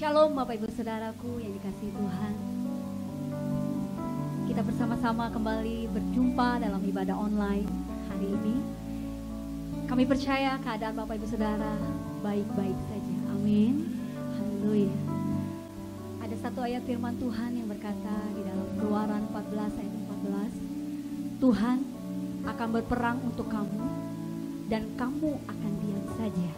Shalom Bapak Ibu Saudaraku yang dikasihi Tuhan. Kita bersama-sama kembali berjumpa dalam ibadah online hari ini. Kami percaya keadaan Bapak Ibu Saudara baik-baik saja. Amin. Haleluya. Ada satu ayat firman Tuhan yang berkata di dalam Keluaran 14 ayat 14. Tuhan akan berperang untuk kamu dan kamu akan diam saja.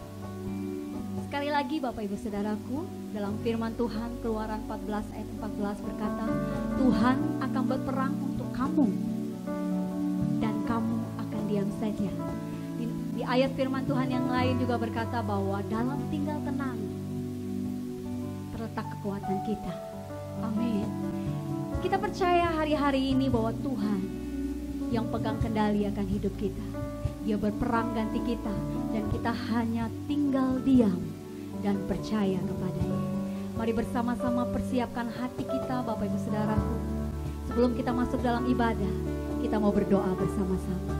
Sekali lagi Bapak Ibu Saudaraku, dalam firman Tuhan Keluaran 14 ayat 14 berkata, Tuhan akan berperang untuk kamu dan kamu akan diam saja. Di ayat firman Tuhan yang lain juga berkata bahwa dalam tinggal tenang terletak kekuatan kita. Amin. Kita percaya hari-hari ini bahwa Tuhan yang pegang kendali akan hidup kita. Dia berperang ganti kita dan kita hanya tinggal diam dan percaya kepadanya. Mari bersama-sama persiapkan hati kita Bapak Ibu Saudaraku. Sebelum kita masuk dalam ibadah, kita mau berdoa bersama-sama.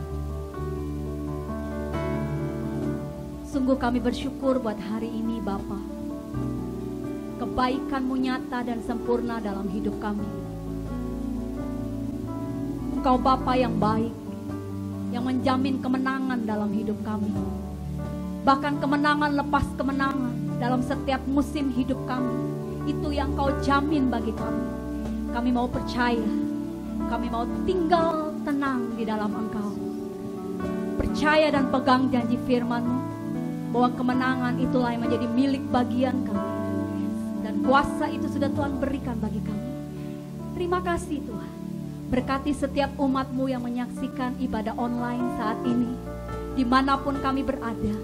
Sungguh kami bersyukur buat hari ini Bapa. Kebaikan-Mu nyata dan sempurna dalam hidup kami. Engkau Bapa yang baik, yang menjamin kemenangan dalam hidup kami. Bahkan kemenangan lepas kemenangan dalam setiap musim hidup kami, itu yang Kau jamin bagi kami. Kami mau percaya, kami mau tinggal tenang di dalam Engkau. Percaya dan pegang janji firman-Mu, bahwa kemenangan itulah yang menjadi milik bagian kami. Dan kuasa itu sudah Tuhan berikan bagi kami. Terima kasih Tuhan. Berkati setiap umat-Mu yang menyaksikan ibadah online saat ini, dimanapun kami berada.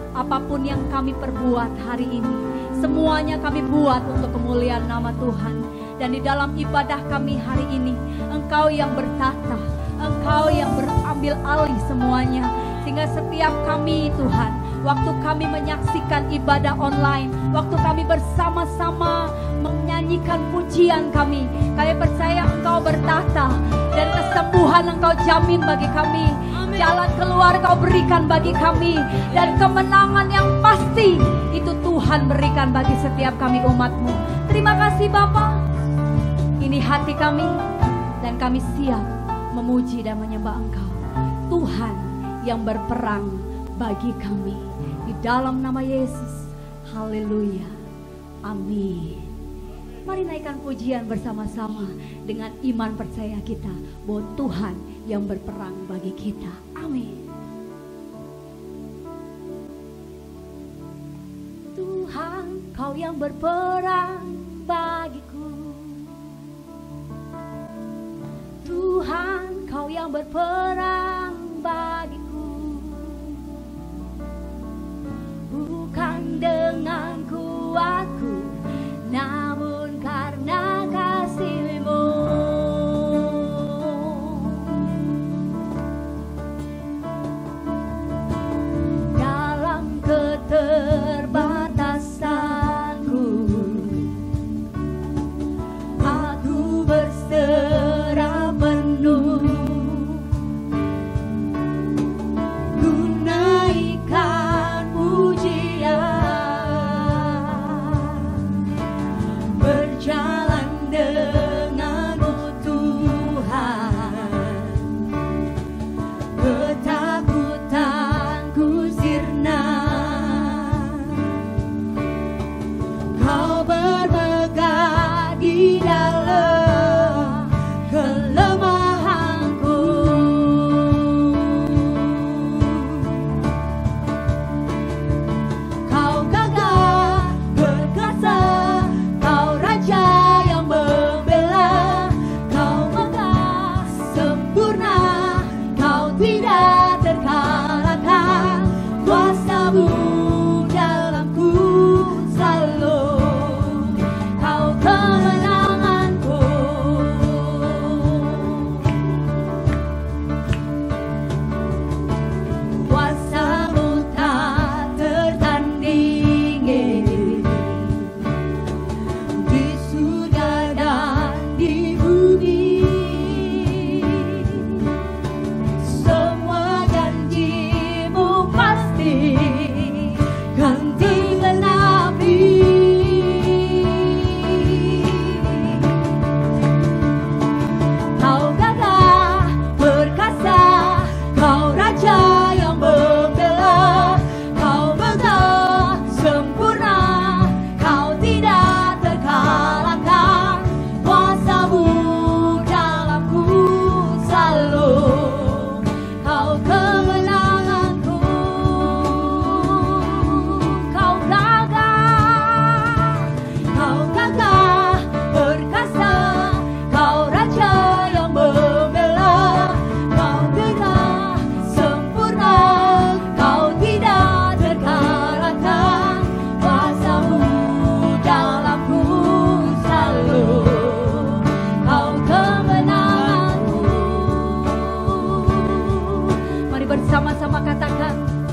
Apapun yang kami perbuat hari ini, semuanya kami buat untuk kemuliaan nama Tuhan. Dan di dalam ibadah kami hari ini, Engkau yang bertata, Engkau yang berambil alih semuanya. Sehingga setiap kami Tuhan, waktu kami menyaksikan ibadah online, waktu kami bersama-sama menyanyikan pujian kami percaya Engkau bertata dan kesembuhan Engkau jamin bagi kami. Jalan keluar Kau berikan bagi kami, dan kemenangan yang pasti itu Tuhan berikan bagi setiap kami umat-Mu. Terima kasih Bapa. Ini hati kami dan kami siap memuji dan menyembah Engkau, Tuhan yang berperang bagi kami. Di dalam nama Yesus. Haleluya. Amin. Mari naikkan pujian bersama-sama dengan iman percaya kita bahwa Tuhan yang berperang bagi kita. Amin. Tuhan, Kau yang berperang bagiku. Tuhan, Kau yang berperang bagiku. Bukan dengan kuatku, namun karena kasih-Mu. Dalam keterbatasanku, aku berserah penuh.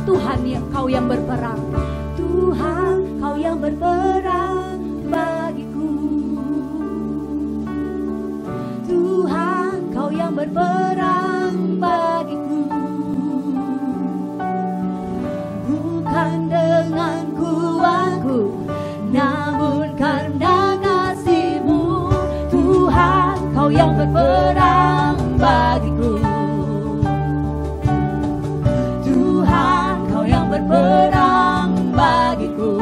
Tuhan Kau yang berperang. Tuhan, Kau yang berperang bagiku. Tuhan, Kau yang berperang bagiku. Bukan dengan kuatku, namun karena kasih-Mu. Tuhan, Kau yang berperang bagiku. Tuhan, Kau yang berperang bagiku.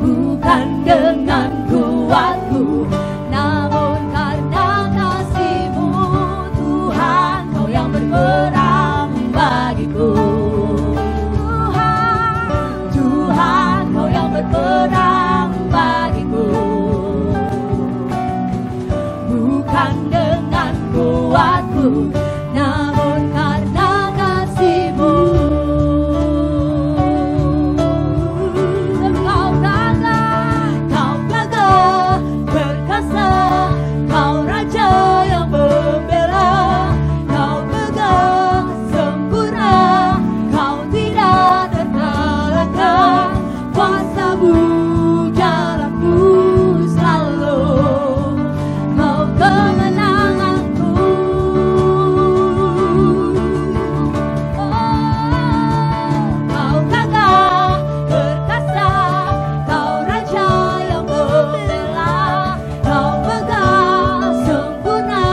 Bukan dengan kuatku, namun karena kasih-Mu. Tuhan, Kau yang berperang bagiku. Tuhan, Kau yang berperang bagiku. Bukan dengan kuatku, namun karena kasih-Mu. Kau gagah, perkasa, Kau raja yang membela. Kau gagah, sempurna, Kau tidak terkalahkan. Kuasa-Mu dalamku selalu, Kau kemenanganku. Kau gagah, perkasa, Kau raja yang membela. Kau gagah, sempurna,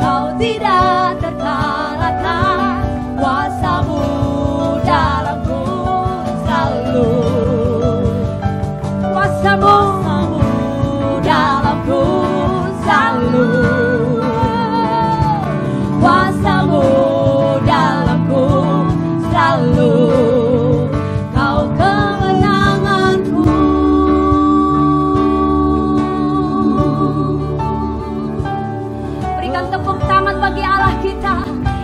Kau tidak terkalahkan. Kuasa-Mu dalamku selalu. Kuasa-Mu dalamku selalu. Kuasa-Mu dalamku selalu. Kau kemenanganku. Berikan tepuk tangan bagi Allah kita.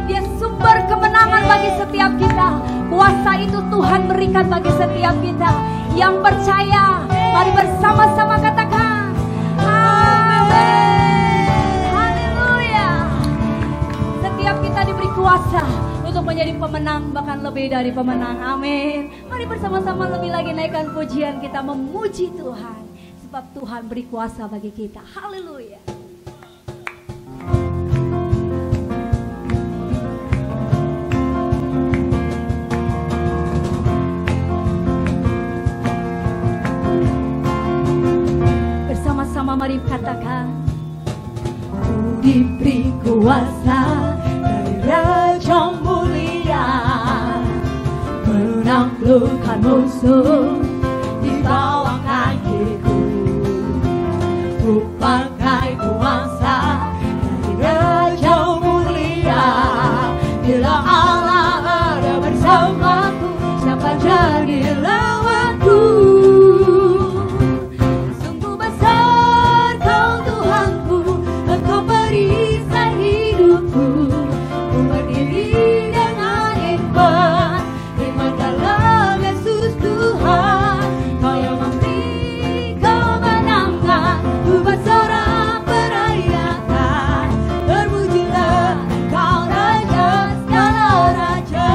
Dia sumber kemenangan bagi setiap kita. Kuasa itu Tuhan berikan bagi setiap kita. Yang percaya, mari bersama-sama katakan amin. Haleluya. Setiap kita diberi kuasa untuk menjadi pemenang, bahkan lebih dari pemenang. Amin. Mari bersama-sama lebih lagi naikkan pujian kita, memuji Tuhan, sebab Tuhan beri kuasa bagi kita. Haleluya. Bersama-sama mari katakan, Ku diberi kuasa dari Raja mulia, menaklukkan musuh di bawah kakiku. Ku pakai kuasa dari Raja mulia. Bila Allah ada bersamaku, siapa jadi lawanku? Sungguh besar Kau Tuhanku, Engkau perisai hidupku. Ku berdiri dengan iman, iman dalam Yesus Tuhan. Kau yang memberi kemenangan, ku bersorak merayakan. Terpujilah Kau Raja segala raja.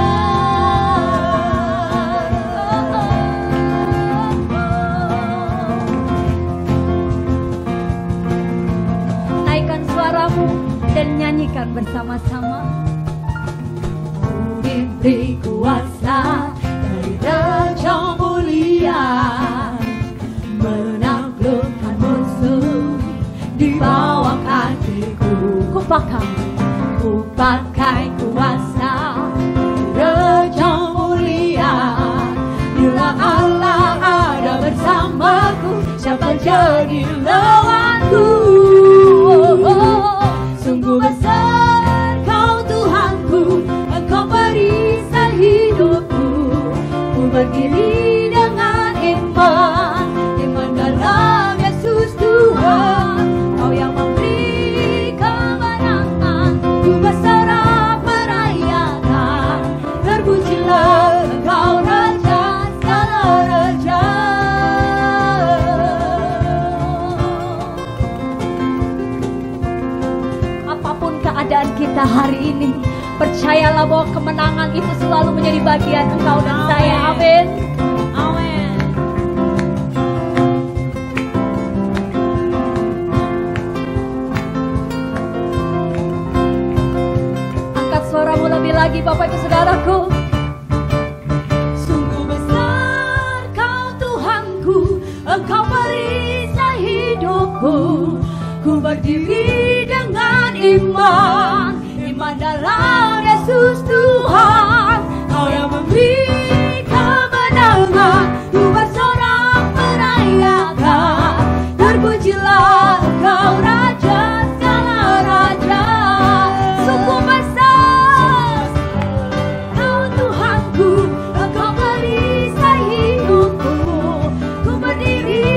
Naikkan suaramu dan nyanyikan bersama-sama. Ku diberi kuasa dari Raja mulia, menaklukkan musuh di bawah kakiku. Ku pakai kuasa dari Raja mulia. Bila Allah ada bersamaku, siapa jadi lawanku? Sungguh besar Kau Tuhanku, Engkau perisai hidupku. Ku berdiri dengan iman, iman dalam Yesus Tuhan. Kau yang memberi kemenangan, ku bersorak keadaan kita hari ini. Percayalah bahwa kemenangan itu selalu menjadi bagian engkau dan saya. Amin. Amin. Angkat suaramu lebih lagi Bapak Ibu Saudaraku. Sungguh besar Kau Tuhanku, Engkau perisai hidupku. Ku berdiri dengan iman dalam Yesus Tuhan. Kau yang memberi kemenangan, ku bersorak merayakan. Terpujilah Engkau Raja segala raja. Sungguh besar Kau Tuhanku, Engkau perisai hidupku. Ku berdiri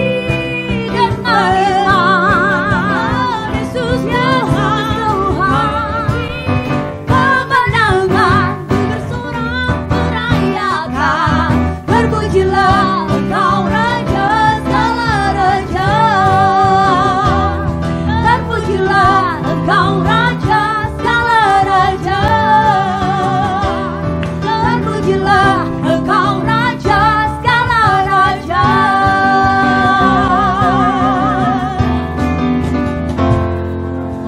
dengan iman Yesus Tuhan. Kemenangan ku bersorak merayakan. Terpujilah Engkau Raja segala raja. Terpujilah Engkau Raja segala raja. Terpujilah Engkau Raja segala raja.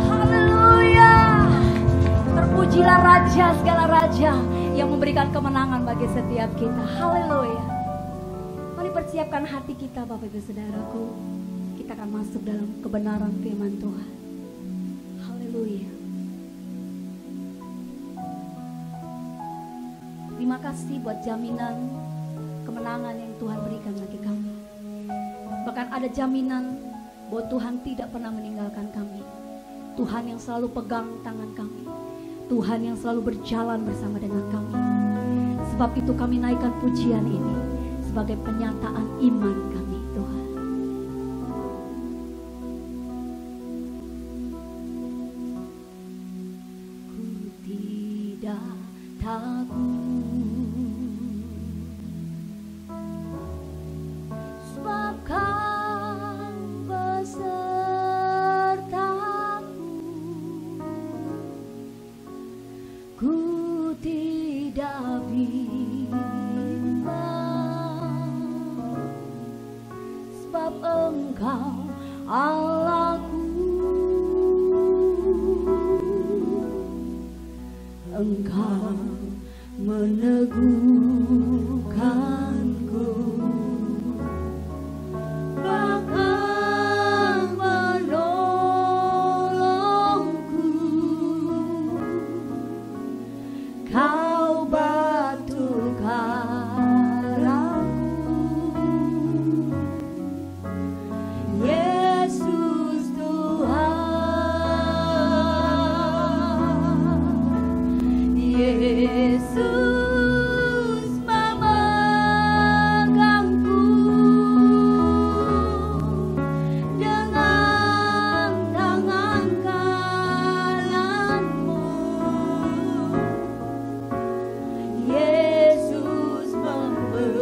Haleluya. Terpujilah Raja segala raja yang memberikan kemenangan bagi setiap kita. Haleluya. Mari persiapkan hati kita Bapak Ibu Saudaraku. Kita akan masuk dalam kebenaran firman Tuhan. Haleluya. Terima kasih buat jaminan kemenangan yang Tuhan berikan bagi kami. Bahkan ada jaminan bahwa Tuhan tidak pernah meninggalkan kami. Tuhan yang selalu pegang tangan kami. Tuhan yang selalu berjalan bersama dengan kami. Sebab itu kami naikkan pujian ini sebagai penyataan iman kami, Tuhan. Ku tidak takut, sebab Kau besertaku. Ku tidak bimbang, sebab Engkau Allahku. Engkau meneguhkanku, bahkan menolongku. Kau batu karangku, Yesus Tuhan. Yesus memegangku dengan tangan kananmu. Yesus memegangku,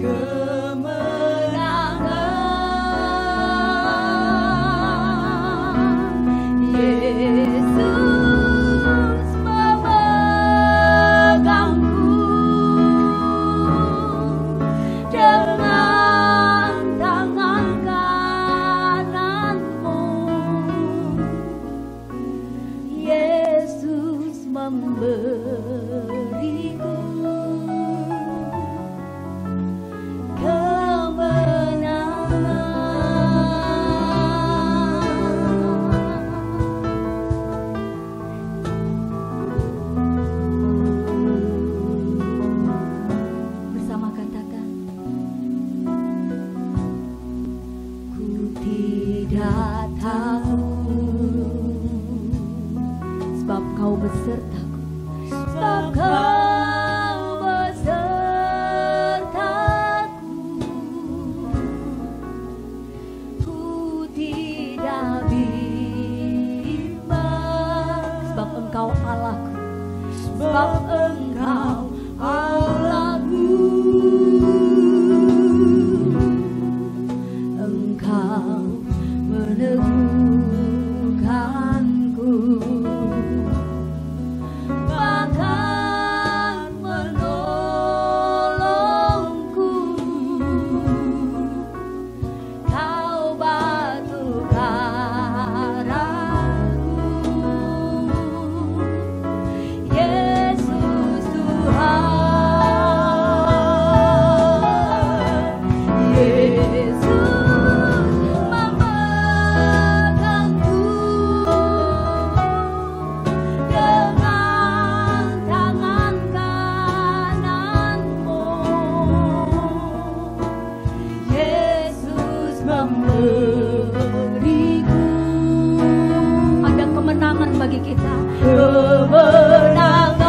kemenangan. Yesus memegangku dengan tangan kananmu. Yesus memberiku kemenangan. Bersama katakan, ku tidak takut, sebab Kau besertaku. Sebab Kau besertaku. Ku tidak bimbang, sebab Engkau Allahku. Sebab Engkau Allahku. Engkau meneguhkanku, bahkan menolongku. Kau batu karangku, Yesus Tuhan. Ada kemenangan bagi kita. Kemenangan,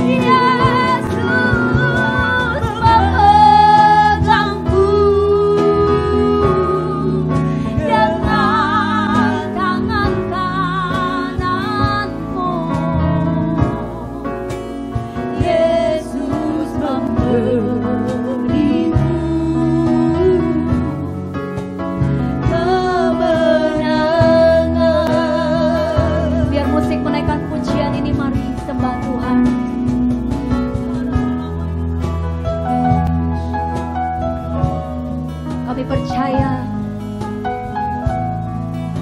Yesus memegangku dengan tangan kananmu. Yesus memberiku kemenangan. Biar musik menaikkan pujian ini, mari sembah Tuhan. Kami percaya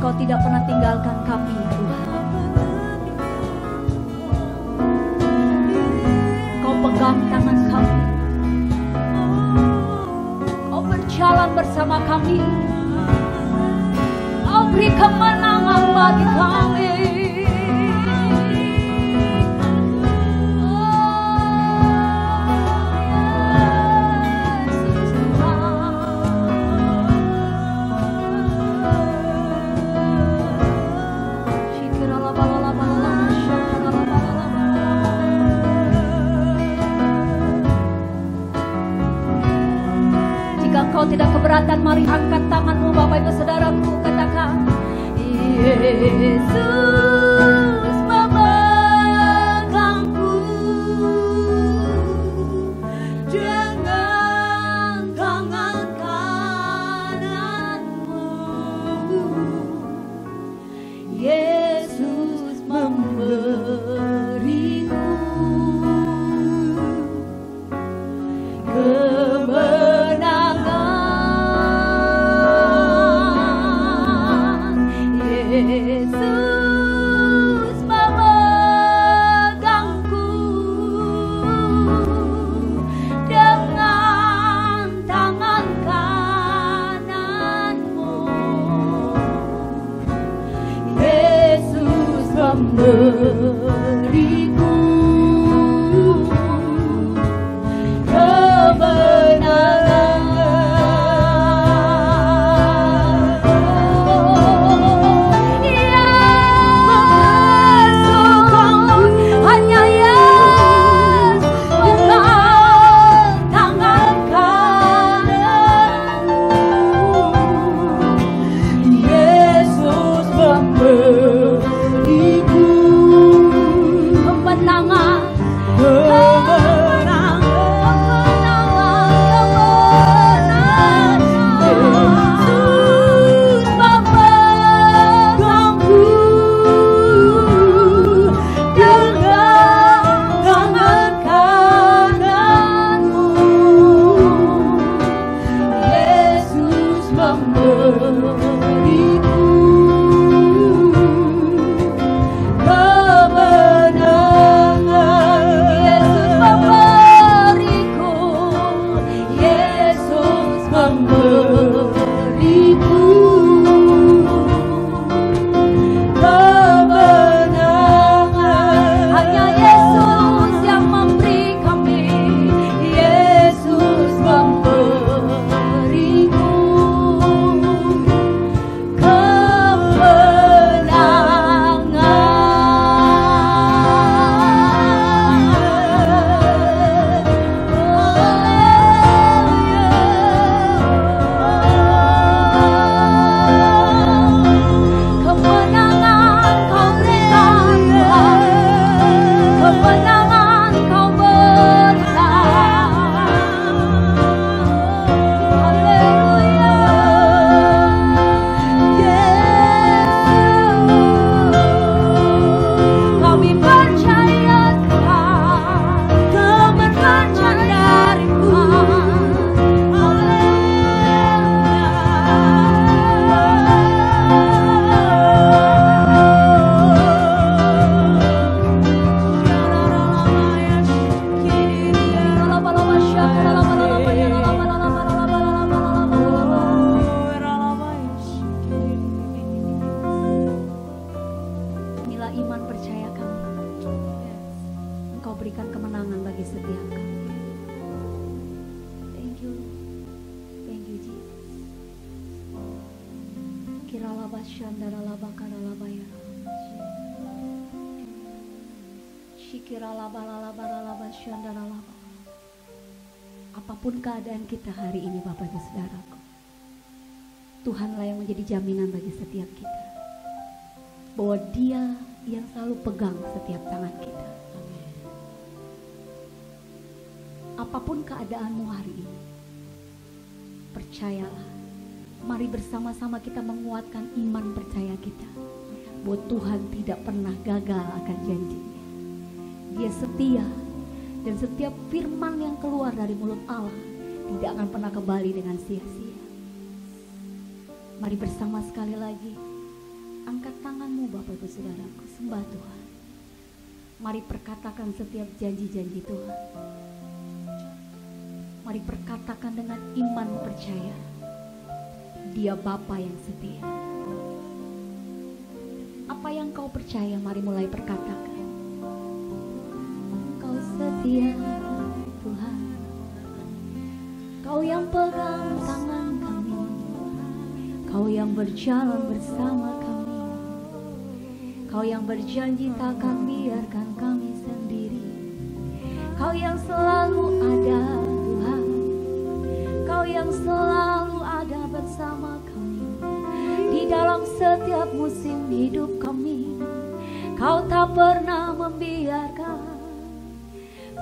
Kau tidak pernah tinggalkan kami, Tuhan. Kau pegang tangan kami, Kau berjalan bersama kami, Kau beri kemenangan bagi kami. Jika engkau tidak keberatan, mari angkat tanganmu, Bapak Ibu Saudaraku, katakan Yesus memegangku dengan tangan kananmu. Yesus memberiku kemenangan. Yesus Apapun keadaan kita hari ini Bapak Ibu Saudaraku, Tuhanlah yang menjadi jaminan bagi setiap kita, bahwa Dia yang selalu pegang setiap tangan kita. Apapun keadaanmu hari ini, percayalah, mari bersama-sama kita menguatkan iman percaya kita, bahwa Tuhan tidak pernah gagal akan janjinya. Dia setia, dan setiap firman yang keluar dari mulut Allah tidak akan pernah kembali dengan sia-sia. Mari bersama sekali lagi, angkat tanganmu Bapak Ibu Saudaraku, sembah Tuhan. Mari perkatakan setiap janji-janji Tuhan. Mari perkatakan dengan iman percaya, Dia Bapa yang setia. Apa yang kau percaya, mari mulai perkatakan. Kau setia Tuhan, Kau yang pegang tangan kami, Kau yang berjalan bersama kami, Kau yang berjanji takkan biarkan kami sendiri. Kau yang selalu ada Tuhan, Kau yang selalu ada bersama kami di dalam setiap musim hidup kami. Kau tak pernah membiarkan,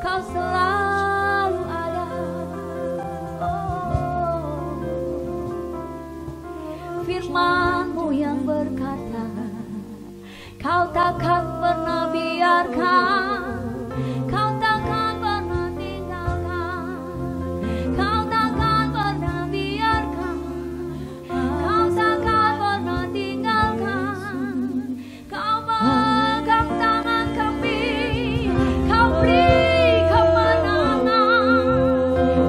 Kau selalu ada. Firman-Mu yang berkata, Kau takkan pernah biarkan, Kau takkan pernah tinggalkan, Kau takkan pernah biarkan, Kau takkan pernah tinggalkan. Kau pegang tangan kami, Kau beri kemenangan.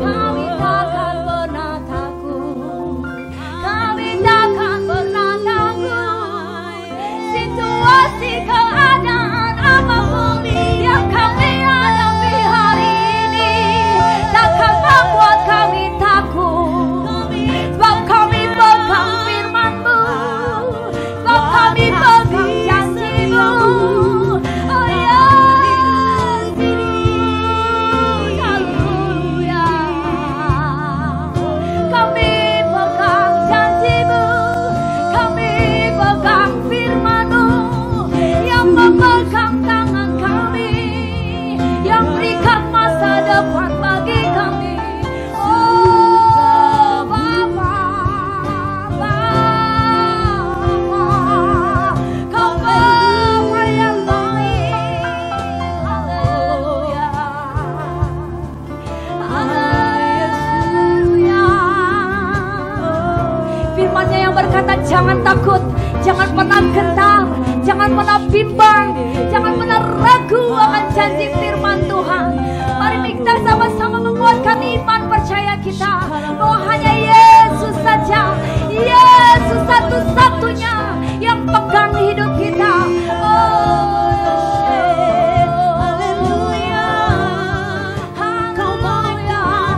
Kami takkan pernah takut, kami takkan pernah takut. Situasi keadaan apapun yang kami hadapi hari ini takkan membuat kami takut, sebab kami pegang firman-Mu, sebab kami pegang janji-Mu. Oh ya, haleluya. Kami pegang janji-Mu, kami pegang firman-Mu yang memegang tangan kami, yang berikan masa depan bagi kami. Oh Bapa, Kau Bapa yang baik. Haleluya, haleluya. Firman-Nya yang berkata, jangan takut, jangan pernah gentar, jangan pernah bimbang, jangan pernah ragu akan janji firman Tuhan. Mari kita sama-sama menguatkan iman percaya kita, bahwa hanya Yesus saja, Yesus satu-satunya yang pegang hidup kita. Oh, haleluya, haleluya,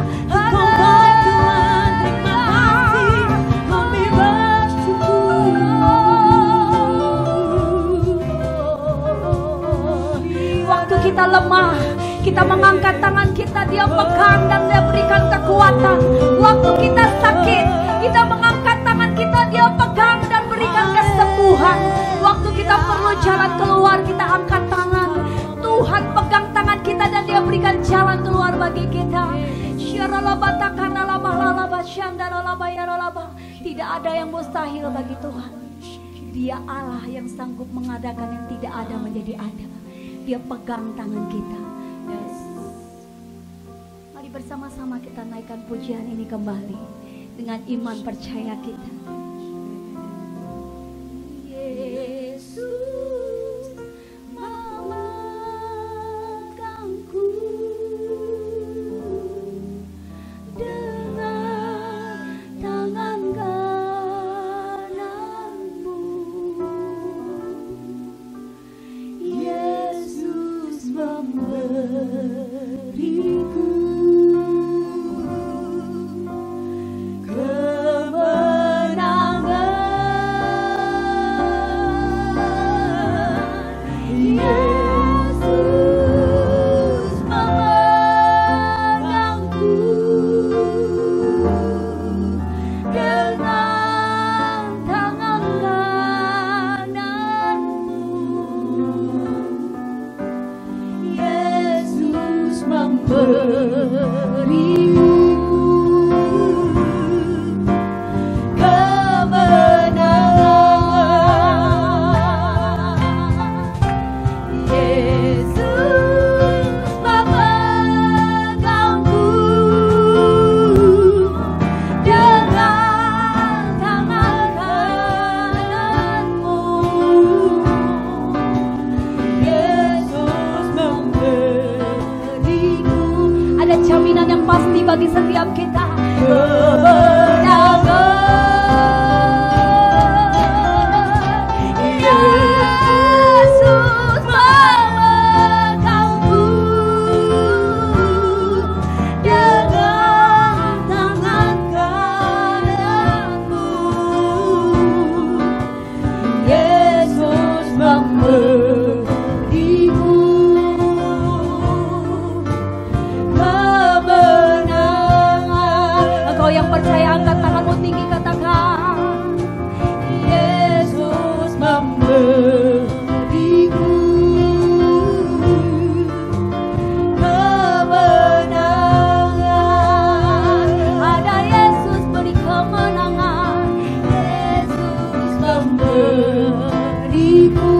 waktu kita lemah, kita mengangkat tangan kita, Dia pegang dan Dia berikan kekuatan. Waktu kita sakit, kita mengangkat tangan kita, Dia pegang dan berikan kesembuhan. Waktu kita perlu jalan keluar, kita angkat tangan, Tuhan pegang tangan kita dan Dia berikan jalan keluar bagi kita. Tidak ada yang mustahil bagi Tuhan. Dia Allah yang sanggup mengadakan yang tidak ada menjadi ada. Dia pegang tangan kita. Mari bersama-sama kita naikkan pujian ini kembali dengan iman percaya kita. Yesus memegangku dengan tangan kananmu. Yesus memberiku kemenangan. Kalau yang percaya angkat tanganmu tinggi, katakan Yesus memberiku kemenangan. Ada Yesus beri kemenangan. Yesus memberiku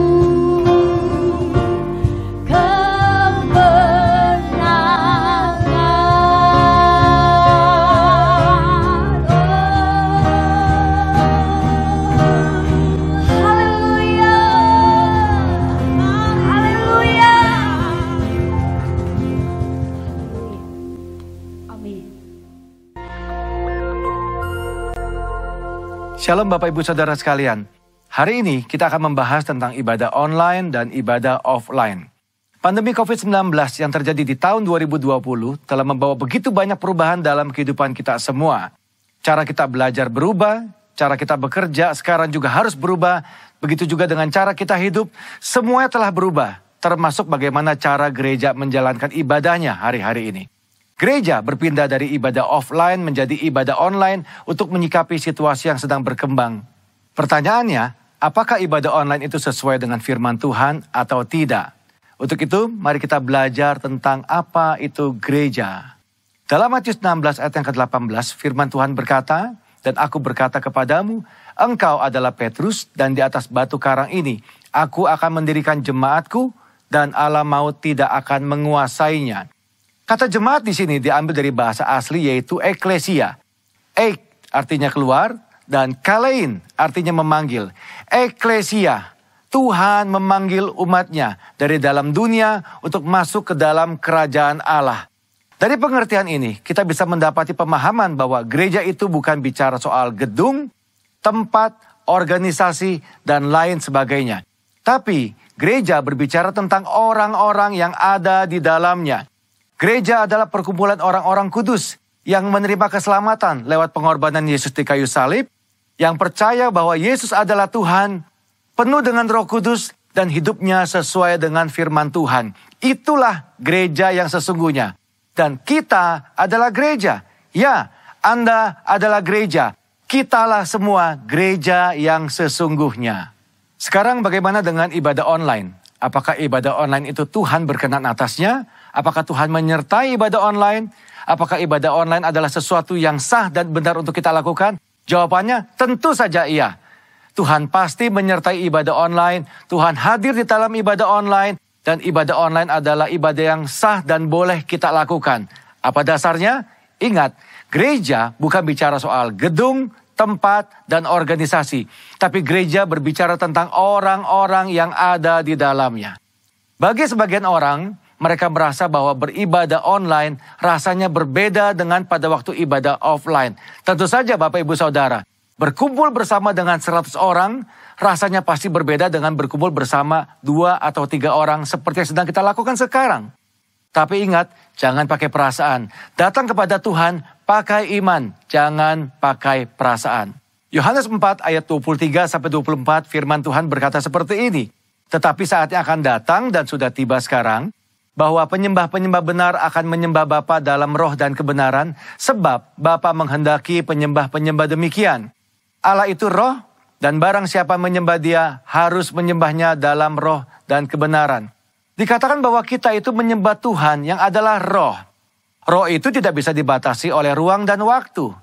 Shalom Bapak Ibu Saudara sekalian. Hari ini kita akan membahas tentang ibadah online dan ibadah offline. Pandemi COVID-19 yang terjadi di tahun 2020 telah membawa begitu banyak perubahan dalam kehidupan kita semua. Cara kita belajar berubah, cara kita bekerja sekarang juga harus berubah. Begitu juga dengan cara kita hidup, semuanya telah berubah. Termasuk bagaimana cara gereja menjalankan ibadahnya hari-hari ini. Gereja berpindah dari ibadah offline menjadi ibadah online untuk menyikapi situasi yang sedang berkembang. Pertanyaannya, apakah ibadah online itu sesuai dengan firman Tuhan atau tidak? Untuk itu, mari kita belajar tentang apa itu gereja. Dalam Matius 16 ayat yang ke-18, firman Tuhan berkata, "Dan aku berkata kepadamu, engkau adalah Petrus, dan di atas batu karang ini, aku akan mendirikan jemaatku, dan alam maut tidak akan menguasainya." Kata jemaat di sini diambil dari bahasa asli yaitu eklesia. Ek artinya keluar dan kalein artinya memanggil. Eklesia, Tuhan memanggil umatnya dari dalam dunia untuk masuk ke dalam kerajaan Allah. Dari pengertian ini kita bisa mendapati pemahaman bahwa gereja itu bukan bicara soal gedung, tempat, organisasi, dan lain sebagainya. Tapi gereja berbicara tentang orang-orang yang ada di dalamnya. Gereja adalah perkumpulan orang-orang kudus yang menerima keselamatan lewat pengorbanan Yesus di kayu salib, yang percaya bahwa Yesus adalah Tuhan, penuh dengan Roh Kudus dan hidupnya sesuai dengan firman Tuhan. Itulah gereja yang sesungguhnya. Dan kita adalah gereja. Ya, Anda adalah gereja. Kitalah semua gereja yang sesungguhnya. Sekarang bagaimana dengan ibadah online? Apakah ibadah online itu Tuhan berkenan atasnya? Apakah Tuhan menyertai ibadah online? Apakah ibadah online adalah sesuatu yang sah dan benar untuk kita lakukan? Jawabannya tentu saja iya. Tuhan pasti menyertai ibadah online. Tuhan hadir di dalam ibadah online. Dan ibadah online adalah ibadah yang sah dan boleh kita lakukan. Apa dasarnya? Ingat, gereja bukan bicara soal gedung, tempat, dan organisasi. Tapi gereja berbicara tentang orang-orang yang ada di dalamnya. Bagi sebagian orang, mereka merasa bahwa beribadah online rasanya berbeda dengan pada waktu ibadah offline. Tentu saja Bapak Ibu Saudara, berkumpul bersama dengan 100 orang rasanya pasti berbeda dengan berkumpul bersama 2 atau 3 orang seperti yang sedang kita lakukan sekarang. Tapi ingat, jangan pakai perasaan. Datang kepada Tuhan, pakai iman, jangan pakai perasaan. Yohanes 4 ayat 23-24 firman Tuhan berkata seperti ini. Tetapi saatnya akan datang dan sudah tiba sekarang, bahwa penyembah-penyembah benar akan menyembah Bapa dalam roh dan kebenaran, sebab Bapa menghendaki penyembah-penyembah demikian. Allah itu roh, dan barang siapa menyembah Dia harus menyembahnya dalam roh dan kebenaran. Dikatakan bahwa kita itu menyembah Tuhan yang adalah roh. Roh itu tidak bisa dibatasi oleh ruang dan waktu.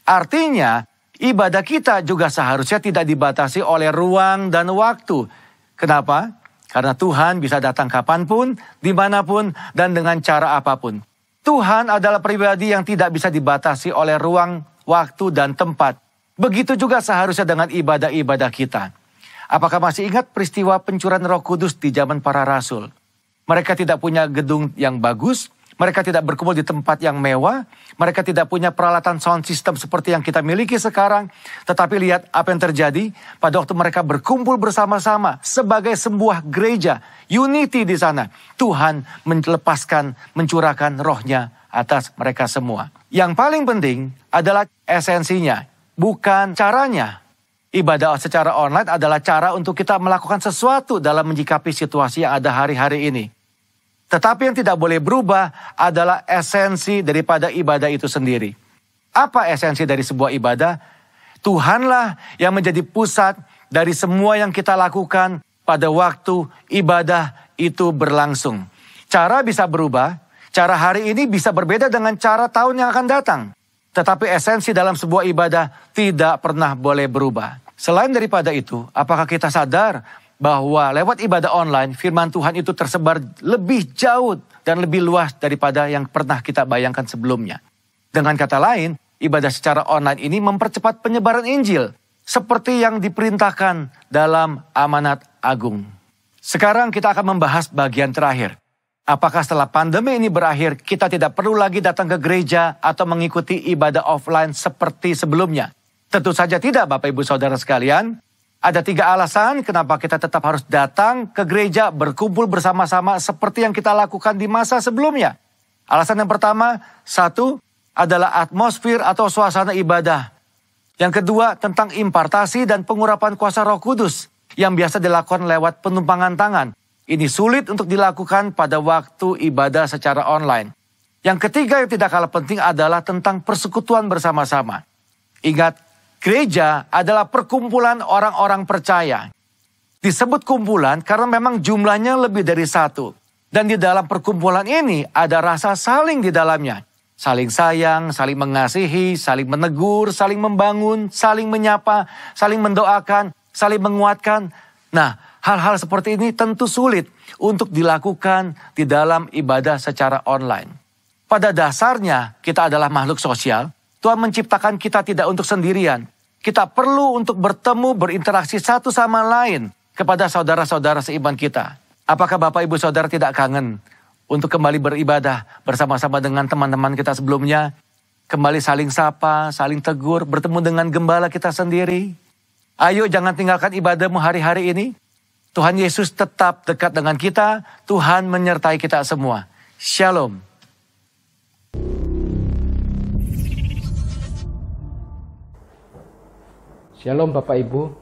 Artinya, ibadah kita juga seharusnya tidak dibatasi oleh ruang dan waktu. Kenapa? Karena Tuhan bisa datang kapanpun, dimanapun, dan dengan cara apapun. Tuhan adalah pribadi yang tidak bisa dibatasi oleh ruang, waktu, dan tempat. Begitu juga seharusnya dengan ibadah-ibadah kita. Apakah masih ingat peristiwa pencurahan Roh Kudus di zaman para rasul? Mereka tidak punya gedung yang bagus, mereka tidak berkumpul di tempat yang mewah, mereka tidak punya peralatan sound system seperti yang kita miliki sekarang. Tetapi lihat apa yang terjadi pada waktu mereka berkumpul bersama-sama sebagai sebuah gereja, unity di sana. Tuhan mencurahkan rohnya atas mereka semua. Yang paling penting adalah esensinya, bukan caranya. Ibadah secara online adalah cara untuk kita melakukan sesuatu dalam menyikapi situasi yang ada hari-hari ini. Tetapi yang tidak boleh berubah adalah esensi daripada ibadah itu sendiri. Apa esensi dari sebuah ibadah? Tuhanlah yang menjadi pusat dari semua yang kita lakukan pada waktu ibadah itu berlangsung. Cara bisa berubah, cara hari ini bisa berbeda dengan cara tahun yang akan datang. Tetapi esensi dalam sebuah ibadah tidak pernah boleh berubah. Selain daripada itu, apakah kita sadar bahwa lewat ibadah online, firman Tuhan itu tersebar lebih jauh dan lebih luas daripada yang pernah kita bayangkan sebelumnya. Dengan kata lain, ibadah secara online ini mempercepat penyebaran Injil, seperti yang diperintahkan dalam amanat agung. Sekarang kita akan membahas bagian terakhir. Apakah setelah pandemi ini berakhir, kita tidak perlu lagi datang ke gereja atau mengikuti ibadah offline seperti sebelumnya? Tentu saja tidak, Bapak Ibu Saudara sekalian. Ada 3 alasan kenapa kita tetap harus datang ke gereja, berkumpul bersama-sama seperti yang kita lakukan di masa sebelumnya. Alasan yang pertama, 1, adalah atmosfer atau suasana ibadah. Yang kedua, tentang impartasi dan pengurapan kuasa Roh Kudus yang biasa dilakukan lewat penumpangan tangan. Ini sulit untuk dilakukan pada waktu ibadah secara online. Yang ketiga yang tidak kalah penting adalah tentang persekutuan bersama-sama. Ingat, gereja adalah perkumpulan orang-orang percaya. Disebut kumpulan karena memang jumlahnya lebih dari 1. Dan di dalam perkumpulan ini ada rasa saling di dalamnya. Saling sayang, saling mengasihi, saling menegur, saling membangun, saling menyapa, saling mendoakan, saling menguatkan. Nah, hal-hal seperti ini tentu sulit untuk dilakukan di dalam ibadah secara online. Pada dasarnya kita adalah makhluk sosial. Tuhan menciptakan kita tidak untuk sendirian. Kita perlu untuk bertemu, berinteraksi satu sama lain kepada saudara-saudara seiman kita. Apakah Bapak Ibu Saudara tidak kangen untuk kembali beribadah bersama-sama dengan teman-teman kita sebelumnya? Kembali saling sapa, saling tegur, bertemu dengan gembala kita sendiri. Ayo jangan tinggalkan ibadahmu hari-hari ini. Tuhan Yesus tetap dekat dengan kita. Tuhan menyertai kita semua. Shalom. Shalom Bapak Ibu,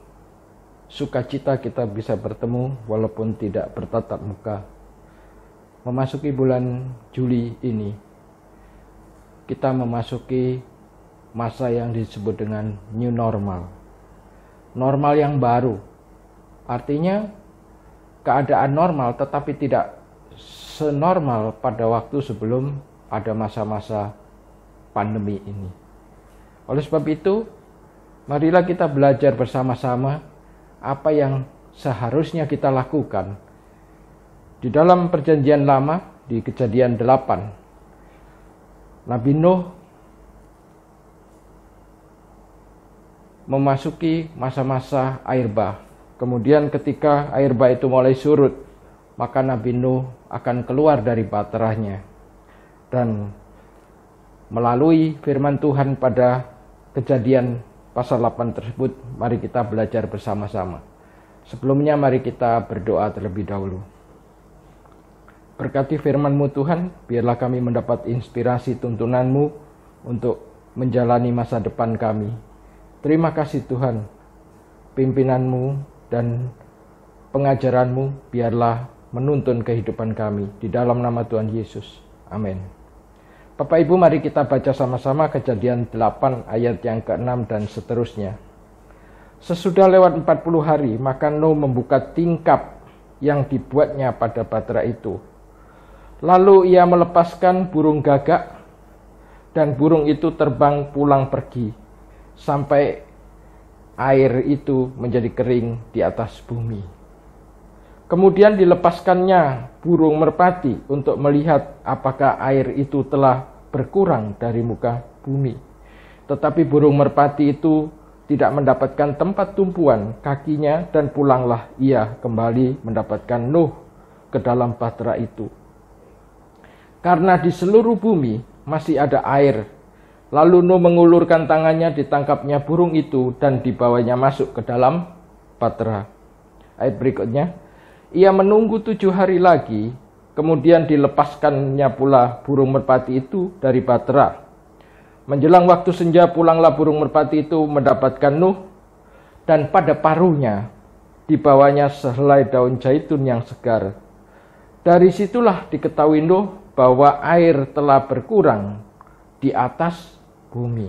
sukacita kita bisa bertemu walaupun tidak bertatap muka. Memasuki bulan Juli ini, kita memasuki masa yang disebut dengan new normal. Normal yang baru, artinya keadaan normal tetapi tidak senormal pada waktu sebelum ada masa-masa pandemi ini. Oleh sebab itu, marilah kita belajar bersama-sama apa yang seharusnya kita lakukan. Di dalam perjanjian lama, di Kejadian 8, Nabi Nuh memasuki masa-masa air bah. Kemudian ketika air bah itu mulai surut, maka Nabi Nuh akan keluar dari baterainya. Dan melalui firman Tuhan pada Kejadian pasal 8 tersebut, mari kita belajar bersama-sama. Sebelumnya mari kita berdoa terlebih dahulu. Berkati firman-Mu Tuhan, biarlah kami mendapat inspirasi tuntunan-Mu untuk menjalani masa depan kami. Terima kasih Tuhan, pimpinan-Mu dan pengajaran-Mu biarlah menuntun kehidupan kami. Di dalam nama Tuhan Yesus. Amin. Bapak Ibu, mari kita baca sama-sama Kejadian 8 ayat yang ke-6 dan seterusnya. Sesudah lewat 40 hari, maka Nuh membuka tingkap yang dibuatnya pada batra itu. Lalu ia melepaskan burung gagak, dan burung itu terbang pulang pergi, sampai air itu menjadi kering di atas bumi. Kemudian dilepaskannya burung merpati untuk melihat apakah air itu telah berkurang dari muka bumi. Tetapi burung merpati itu tidak mendapatkan tempat tumpuan kakinya, dan pulanglah ia kembali mendapatkan Nuh ke dalam bahtera itu. Karena di seluruh bumi masih ada air. Lalu Nuh mengulurkan tangannya, ditangkapnya burung itu dan dibawanya masuk ke dalam bahtera. Ayat berikutnya, ia menunggu 7 hari lagi, kemudian dilepaskannya pula burung merpati itu dari bahtera. Menjelang waktu senja, pulanglah burung merpati itu mendapatkan Nuh, dan pada paruhnya dibawanya sehelai daun zaitun yang segar. Dari situlah diketahui Nuh bahwa air telah berkurang di atas bumi.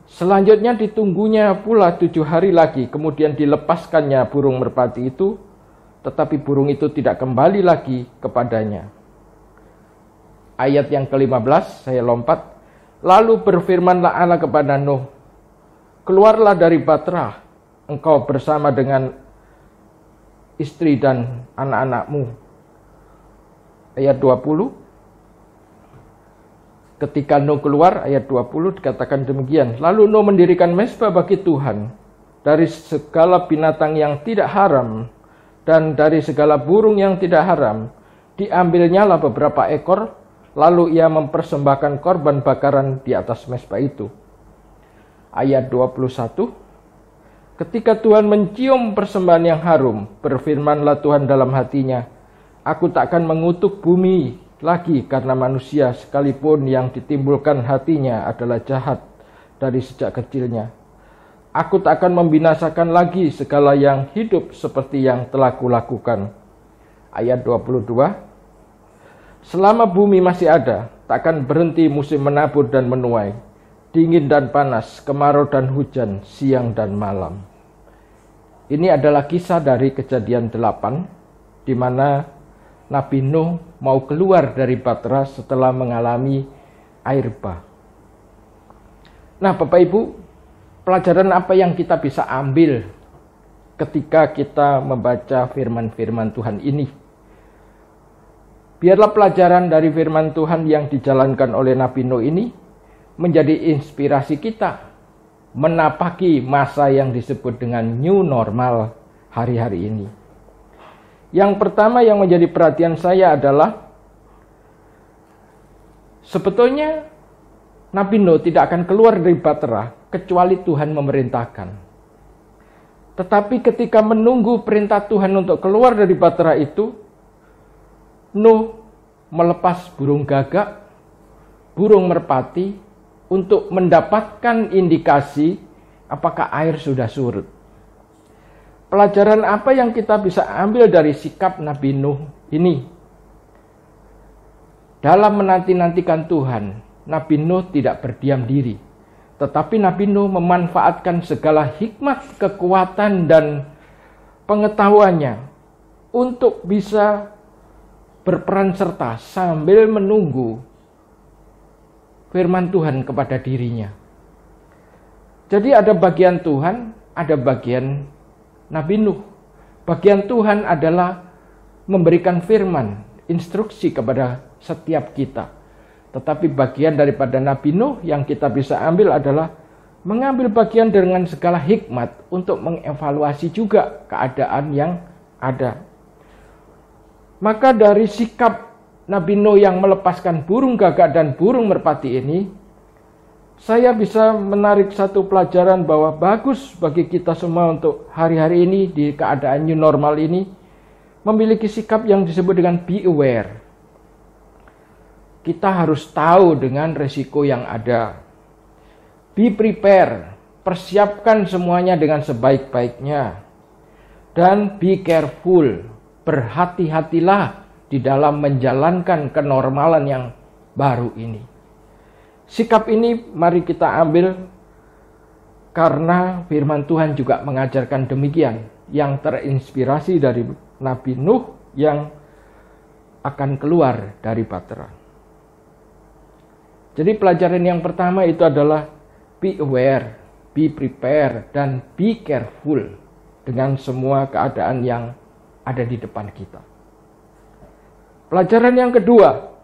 Selanjutnya ditunggunya pula 7 hari lagi, kemudian dilepaskannya burung merpati itu, tetapi burung itu tidak kembali lagi kepadanya. Ayat yang ke-15, saya lompat. Lalu berfirmanlah Allah kepada Nuh, keluarlah dari Baterah, engkau bersama dengan istri dan anak-anakmu. Ayat 20. Ketika Nuh keluar, ayat 20 dikatakan demikian. Lalu Nuh mendirikan mezbah bagi Tuhan dari segala binatang yang tidak haram dan dari segala burung yang tidak haram. Diambilnyalah beberapa ekor, lalu ia mempersembahkan korban bakaran di atas mezbah itu. Ayat 21. Ketika Tuhan mencium persembahan yang harum, berfirmanlah Tuhan dalam hatinya, aku tak akan mengutuk bumi lagi karena manusia, sekalipun yang ditimbulkan hatinya adalah jahat dari sejak kecilnya. Aku tak akan membinasakan lagi segala yang hidup seperti yang telah kulakukan. Ayat 22. Selama bumi masih ada, tak akan berhenti musim menabur dan menuai, dingin dan panas, kemarau dan hujan, siang dan malam. Ini adalah kisah dari Kejadian 8, di mana Nabi Nuh mau keluar dari Baterah setelah mengalami air bah. Nah, Bapak Ibu, pelajaran apa yang kita bisa ambil ketika kita membaca firman-firman Tuhan ini? Biarlah pelajaran dari firman Tuhan yang dijalankan oleh Nabi Nuh ini menjadi inspirasi kita menapaki masa yang disebut dengan new normal hari-hari ini. Yang pertama yang menjadi perhatian saya adalah sebetulnya Nabi Nuh tidak akan keluar dari Baterah kecuali Tuhan memerintahkan. Tetapi ketika menunggu perintah Tuhan untuk keluar dari Baterah itu, Nuh melepas burung gagak, burung merpati untuk mendapatkan indikasi apakah air sudah surut. Pelajaran apa yang kita bisa ambil dari sikap Nabi Nuh ini? Dalam menanti-nantikan Tuhan, Nabi Nuh tidak berdiam diri. Tetapi Nabi Nuh memanfaatkan segala hikmat, kekuatan, dan pengetahuannya untuk bisa berperan serta sambil menunggu firman Tuhan kepada dirinya. Jadi ada bagian Tuhan, ada bagian Nabi Nuh. Bagian Tuhan adalah memberikan firman, instruksi kepada setiap kita. Tetapi bagian daripada Nabi Nuh yang kita bisa ambil adalah mengambil bagian dengan segala hikmat untuk mengevaluasi juga keadaan yang ada. Maka dari sikap Nabi Nuh yang melepaskan burung gagak dan burung merpati ini, saya bisa menarik satu pelajaran bahwa bagus bagi kita semua untuk hari-hari ini di keadaan new normal ini memiliki sikap yang disebut dengan be aware. Kita harus tahu dengan resiko yang ada. Be prepare, persiapkan semuanya dengan sebaik-baiknya. Dan be careful, berhati-hatilah di dalam menjalankan kenormalan yang baru ini. Sikap ini mari kita ambil karena firman Tuhan juga mengajarkan demikian, yang terinspirasi dari Nabi Nuh yang akan keluar dari Baterah. Jadi pelajaran yang pertama itu adalah be aware, be prepare, dan be careful dengan semua keadaan yang ada di depan kita. Pelajaran yang kedua,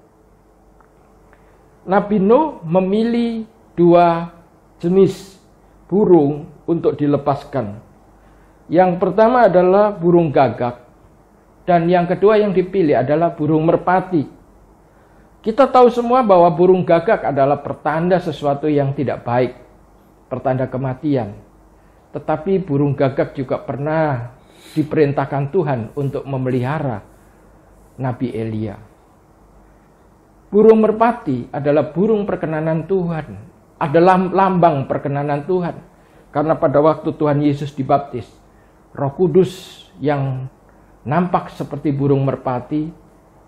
Nabi Nuh memilih 2 jenis burung untuk dilepaskan. Yang pertama adalah burung gagak, dan yang kedua yang dipilih adalah burung merpati. Kita tahu semua bahwa burung gagak adalah pertanda sesuatu yang tidak baik, pertanda kematian. Tetapi burung gagak juga pernah diperintahkan Tuhan untuk memelihara Nabi Elia. Burung merpati adalah burung perkenanan Tuhan, adalah lambang perkenanan Tuhan. Karena pada waktu Tuhan Yesus dibaptis, Roh Kudus yang nampak seperti burung merpati,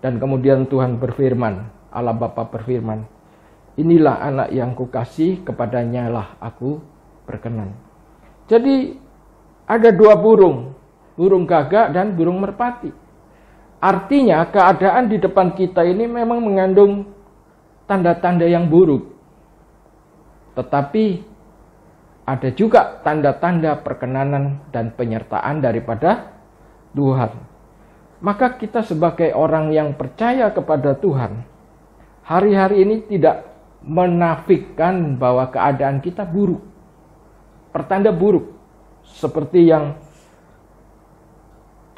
dan kemudian Tuhan berfirman, Allah Bapa berfirman, inilah anak yang kukasih, kepadanya lah aku berkenan. Jadi ada dua burung gagak dan burung merpati. Artinya keadaan di depan kita ini memang mengandung tanda-tanda yang buruk. Tetapi ada juga tanda-tanda perkenanan dan penyertaan daripada Tuhan. Maka kita sebagai orang yang percaya kepada Tuhan, hari-hari ini tidak menafikan bahwa keadaan kita buruk. Pertanda buruk seperti yang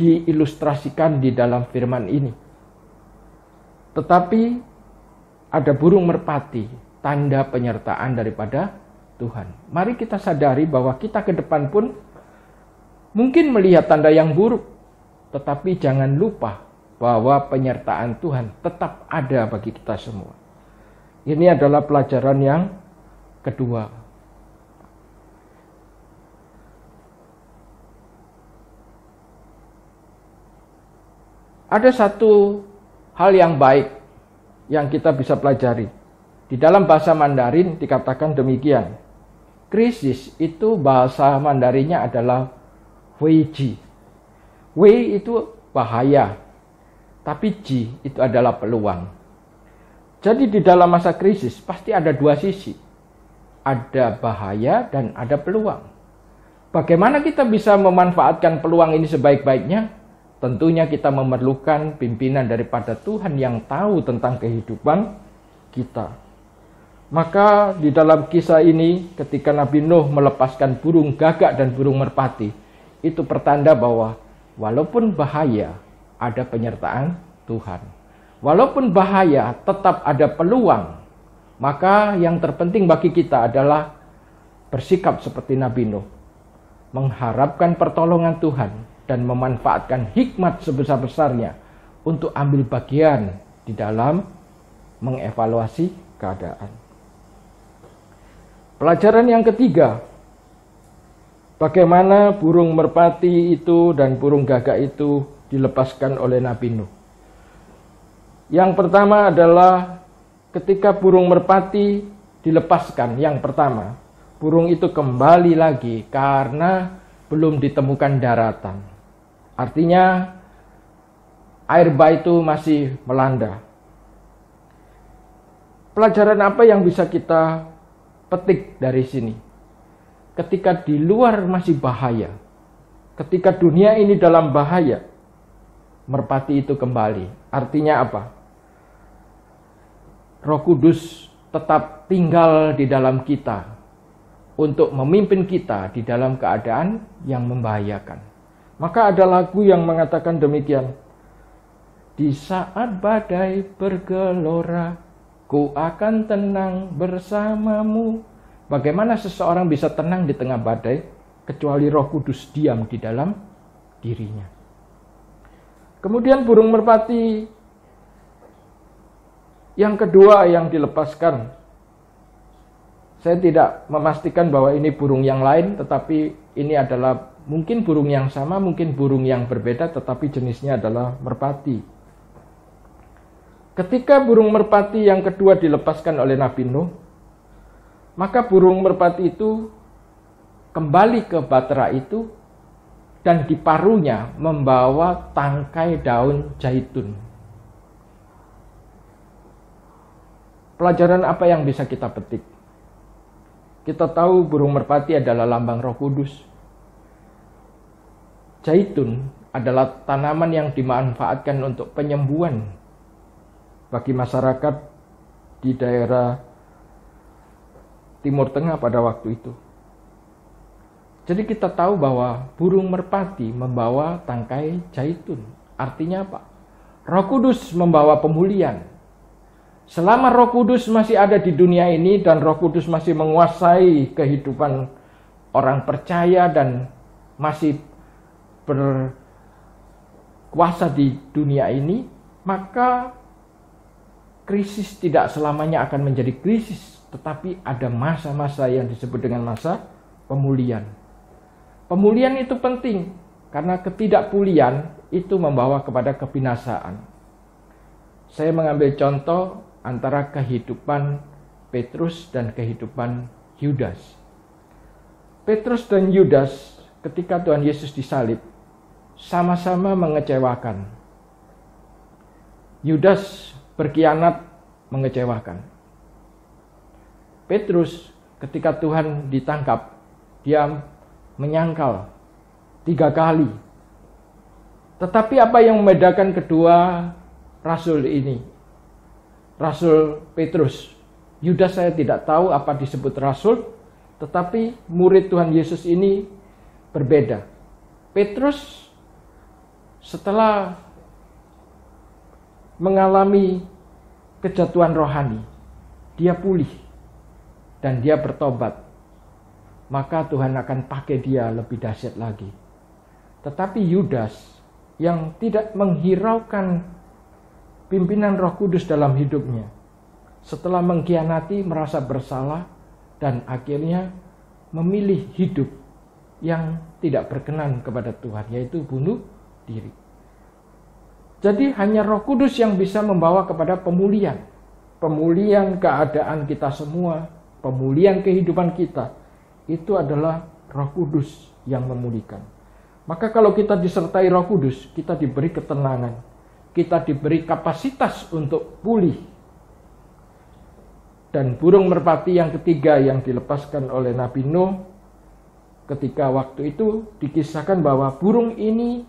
diilustrasikan di dalam firman ini. Tetapi ada burung merpati, tanda penyertaan daripada Tuhan. Mari kita sadari bahwa kita ke depan pun mungkin melihat tanda yang buruk, tetapi jangan lupa bahwa penyertaan Tuhan tetap ada bagi kita semua. Ini adalah pelajaran yang kedua. Ada satu hal yang baik yang kita bisa pelajari. Di dalam bahasa Mandarin dikatakan demikian. Krisis itu bahasa Mandarinnya adalah Wei Ji. Wei itu bahaya, tapi Ji itu adalah peluang. Jadi di dalam masa krisis pasti ada dua sisi. Ada bahaya dan ada peluang. Bagaimana kita bisa memanfaatkan peluang ini sebaik-baiknya? Tentunya kita memerlukan pimpinan daripada Tuhan yang tahu tentang kehidupan kita. Maka di dalam kisah ini ketika Nabi Nuh melepaskan burung gagak dan burung merpati, itu pertanda bahwa walaupun bahaya ada penyertaan Tuhan. Walaupun bahaya tetap ada peluang. Maka yang terpenting bagi kita adalah bersikap seperti Nabi Nuh. Mengharapkan pertolongan Tuhan dan memanfaatkan hikmat sebesar-besarnya untuk ambil bagian di dalam mengevaluasi keadaan. Pelajaran yang ketiga, bagaimana burung merpati itu dan burung gagak itu dilepaskan oleh Nabi Nuh. Yang pertama adalah ketika burung merpati dilepaskan, yang pertama, burung itu kembali lagi karena belum ditemukan daratan. Artinya air bah itu masih melanda. Pelajaran apa yang bisa kita petik dari sini? Ketika di luar masih bahaya, ketika dunia ini dalam bahaya, merpati itu kembali. Artinya apa? Roh Kudus tetap tinggal di dalam kita untuk memimpin kita di dalam keadaan yang membahayakan. Maka ada lagu yang mengatakan demikian. Di saat badai bergelora, ku akan tenang bersamamu. Bagaimana seseorang bisa tenang di tengah badai, kecuali Roh Kudus diam di dalam dirinya. Kemudian burung merpati yang kedua yang dilepaskan. Saya tidak memastikan bahwa ini burung yang lain, tetapi ini adalah mungkin burung yang sama, mungkin burung yang berbeda, tetapi jenisnya adalah merpati. Ketika burung merpati yang kedua dilepaskan oleh Nabi Nuh, maka burung merpati itu kembali ke batra itu dan di paruhnya membawa tangkai daun zaitun. Pelajaran apa yang bisa kita petik? Kita tahu burung merpati adalah lambang Roh Kudus. Zaitun adalah tanaman yang dimanfaatkan untuk penyembuhan bagi masyarakat di daerah Timur Tengah pada waktu itu. Jadi kita tahu bahwa burung merpati membawa tangkai zaitun. Artinya apa? Roh Kudus membawa pemulihan. Selama Roh Kudus masih ada di dunia ini dan Roh Kudus masih menguasai kehidupan orang percaya dan masih berkuasa di dunia ini, maka krisis tidak selamanya akan menjadi krisis, tetapi ada masa-masa yang disebut dengan masa pemulihan. Pemulihan itu penting karena ketidakpulihan itu membawa kepada kebinasaan. Saya mengambil contoh antara kehidupan Petrus dan kehidupan Yudas. Petrus dan Yudas ketika Tuhan Yesus disalib sama-sama mengecewakan. Yudas berkhianat, mengecewakan. Petrus ketika Tuhan ditangkap, dia menyangkal 3 kali. Tetapi apa yang membedakan kedua rasul ini? Rasul Petrus. Yudas saya tidak tahu apa disebut rasul, tetapi murid Tuhan Yesus ini berbeda. Petrus setelah mengalami kejatuhan rohani, dia pulih dan dia bertobat. Maka Tuhan akan pakai dia lebih dahsyat lagi. Tetapi Yudas yang tidak menghiraukan pimpinan Roh Kudus dalam hidupnya, setelah mengkhianati merasa bersalah dan akhirnya memilih hidup yang tidak berkenan kepada Tuhan, yaitu bunuh diri. Jadi hanya Roh Kudus yang bisa membawa kepada pemulihan. Pemulihan keadaan kita semua, pemulihan kehidupan kita, itu adalah Roh Kudus yang memulihkan. Maka kalau kita disertai Roh Kudus, kita diberi ketenangan, kita diberi kapasitas untuk pulih. Dan burung merpati yang ketiga yang dilepaskan oleh Nabi Nuh, ketika waktu itu dikisahkan bahwa burung ini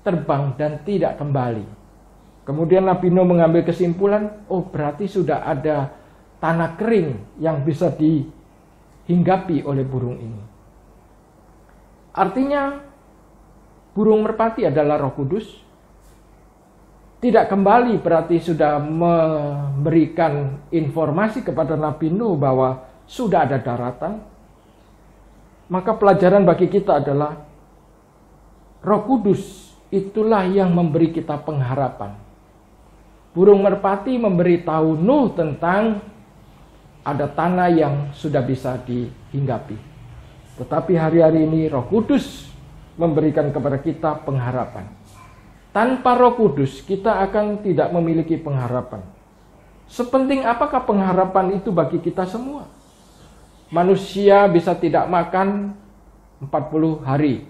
terbang dan tidak kembali. Kemudian Nabi Nuh mengambil kesimpulan, oh berarti sudah ada tanah kering yang bisa dihinggapi oleh burung ini. Artinya burung merpati adalah Roh Kudus. Tidak kembali berarti sudah memberikan informasi kepada Nabi Nuh bahwa sudah ada daratan. Maka pelajaran bagi kita adalah Roh Kudus itulah yang memberi kita pengharapan. Burung merpati memberitahu Nuh tentang ada tanah yang sudah bisa dihinggapi. Tetapi hari-hari ini Roh Kudus memberikan kepada kita pengharapan. Tanpa Roh Kudus kita akan tidak memiliki pengharapan. Sepenting apakah pengharapan itu bagi kita semua? Manusia bisa tidak makan 40 hari.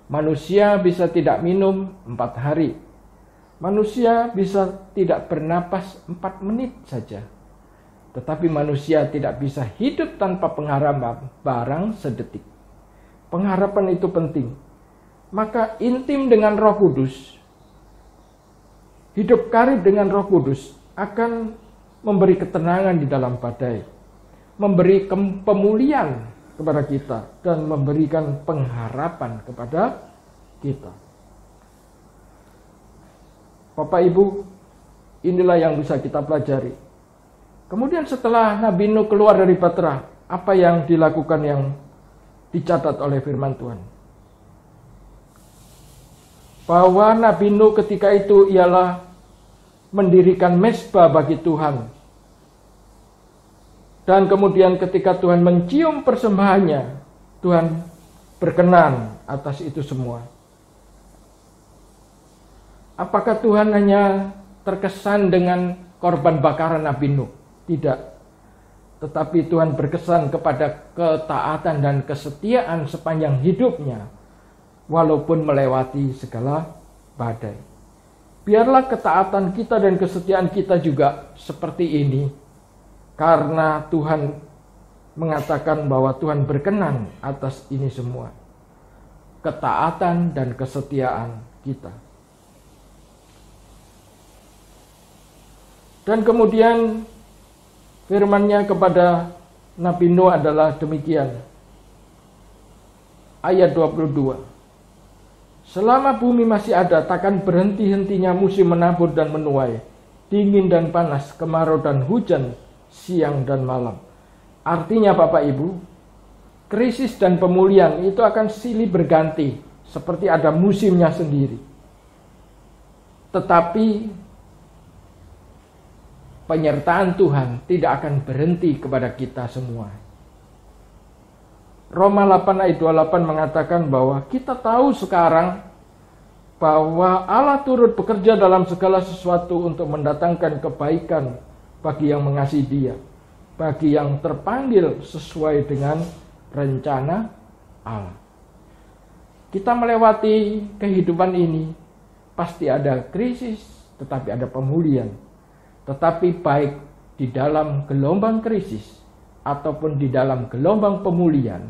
Manusia bisa tidak minum 4 hari. Manusia bisa tidak bernapas 4 menit saja. Tetapi manusia tidak bisa hidup tanpa pengharapan barang sedetik. Pengharapan itu penting. Maka intim dengan Roh Kudus, hidup karib dengan Roh Kudus akan memberi ketenangan di dalam badai, memberi pemulihan kepada kita dan memberikan pengharapan kepada kita. Bapak Ibu, inilah yang bisa kita pelajari. Kemudian setelah Nabi Nuh keluar dari Batra, apa yang dilakukan yang dicatat oleh firman Tuhan? Bahwa Nabi Nuh ketika itu ialah mendirikan mezbah bagi Tuhan. Dan kemudian ketika Tuhan mencium persembahannya, Tuhan berkenan atas itu semua. Apakah Tuhan hanya terkesan dengan korban bakaran Nabi Nuh? Tidak. Tetapi Tuhan berkesan kepada ketaatan dan kesetiaan sepanjang hidupnya, walaupun melewati segala badai. Biarlah ketaatan kita dan kesetiaan kita juga seperti ini, karena Tuhan mengatakan bahwa Tuhan berkenan atas ini semua. Ketaatan dan kesetiaan kita. Dan kemudian firman-Nya kepada Nabi Nuh adalah demikian. Ayat 22. Selama bumi masih ada, takkan berhenti-hentinya musim menabur dan menuai, dingin dan panas, kemarau dan hujan, siang dan malam. Artinya Bapak Ibu, krisis dan pemulihan itu akan silih berganti, seperti ada musimnya sendiri. Tetapi penyertaan Tuhan tidak akan berhenti kepada kita semua. Roma 8 ayat 28 mengatakan bahwa kita tahu sekarang bahwa Allah turut bekerja dalam segala sesuatu untuk mendatangkan kebaikan bagi yang mengasihi Dia, bagi yang terpanggil sesuai dengan rencana Allah. Kita melewati kehidupan ini, pasti ada krisis, tetapi ada pemulihan. Tetapi baik di dalam gelombang krisis ataupun di dalam gelombang pemulihan,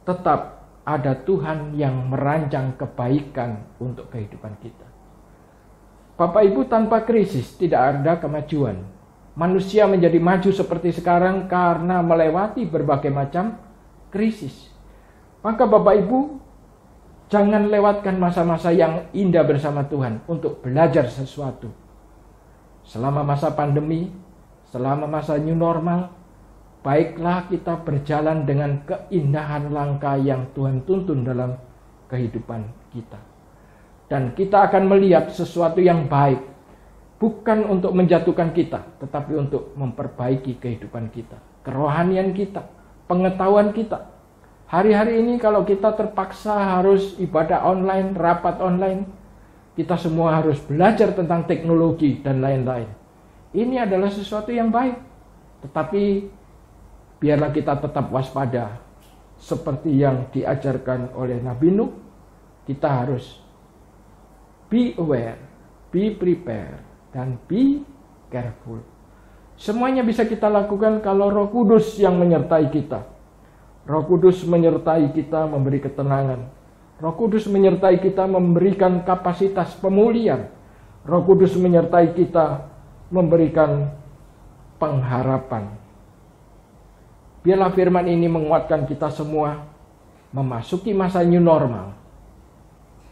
tetap ada Tuhan yang merancang kebaikan untuk kehidupan kita. Bapak Ibu, tanpa krisis tidak ada kemajuan. Manusia menjadi maju seperti sekarang karena melewati berbagai macam krisis. Maka Bapak Ibu, jangan lewatkan masa-masa yang indah bersama Tuhan untuk belajar sesuatu. Selama masa pandemi, selama masa new normal, baiklah kita berjalan dengan keindahan langkah yang Tuhan tuntun dalam kehidupan kita. Dan kita akan melihat sesuatu yang baik, bukan untuk menjatuhkan kita, tetapi untuk memperbaiki kehidupan kita, kerohanian kita, pengetahuan kita. Hari-hari ini kalau kita terpaksa harus ibadah online, rapat online, kita semua harus belajar tentang teknologi dan lain-lain. Ini adalah sesuatu yang baik, tetapi biarlah kita tetap waspada. Seperti yang diajarkan oleh Nabi Nuh, kita harus be aware, be prepared, dan be careful. Semuanya bisa kita lakukan kalau Roh Kudus yang menyertai kita. Roh Kudus menyertai kita memberi ketenangan. Roh Kudus menyertai kita memberikan kapasitas pemulihan. Roh Kudus menyertai kita memberikan pengharapan. Biarlah firman ini menguatkan kita semua memasuki masa new normal.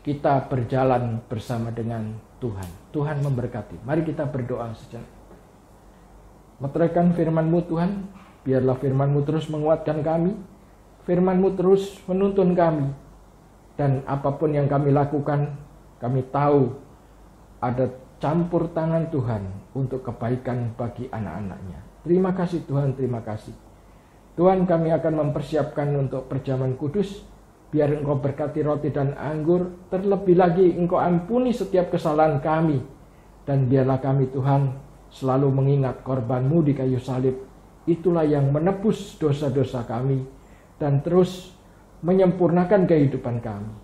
Kita berjalan bersama dengan Tuhan. Tuhan memberkati. Mari kita berdoa sejenak. Meteraikan firman-Mu Tuhan, biarlah firman-Mu terus menguatkan kami. Firman-Mu terus menuntun kami. Dan apapun yang kami lakukan, kami tahu ada campur tangan Tuhan untuk kebaikan bagi anak-anak-Nya. Terima kasih Tuhan, terima kasih. Tuhan, kami akan mempersiapkan untuk perjamuan kudus. Biar Engkau berkati roti dan anggur. Terlebih lagi Engkau ampuni setiap kesalahan kami. Dan biarlah kami Tuhan selalu mengingat korban-Mu di kayu salib. Itulah yang menebus dosa-dosa kami. Dan terus menyempurnakan kehidupan kami.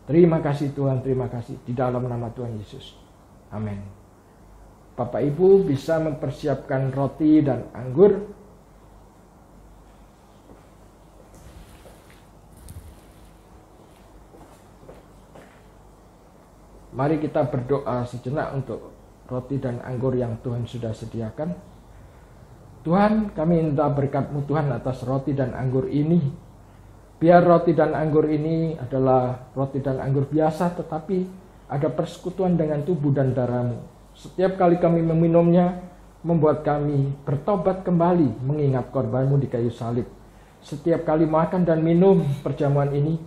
Terima kasih Tuhan, terima kasih. Di dalam nama Tuhan Yesus. Amin. Bapak Ibu bisa mempersiapkan roti dan anggur. Mari kita berdoa sejenak untuk roti dan anggur yang Tuhan sudah sediakan. Tuhan, kami minta berkat-Mu Tuhan atas roti dan anggur ini. Biar roti dan anggur ini adalah roti dan anggur biasa, tetapi ada persekutuan dengan tubuh dan darah-Mu. Setiap kali kami meminumnya, membuat kami bertobat kembali mengingat korban-Mu di kayu salib. Setiap kali makan dan minum perjamuan ini,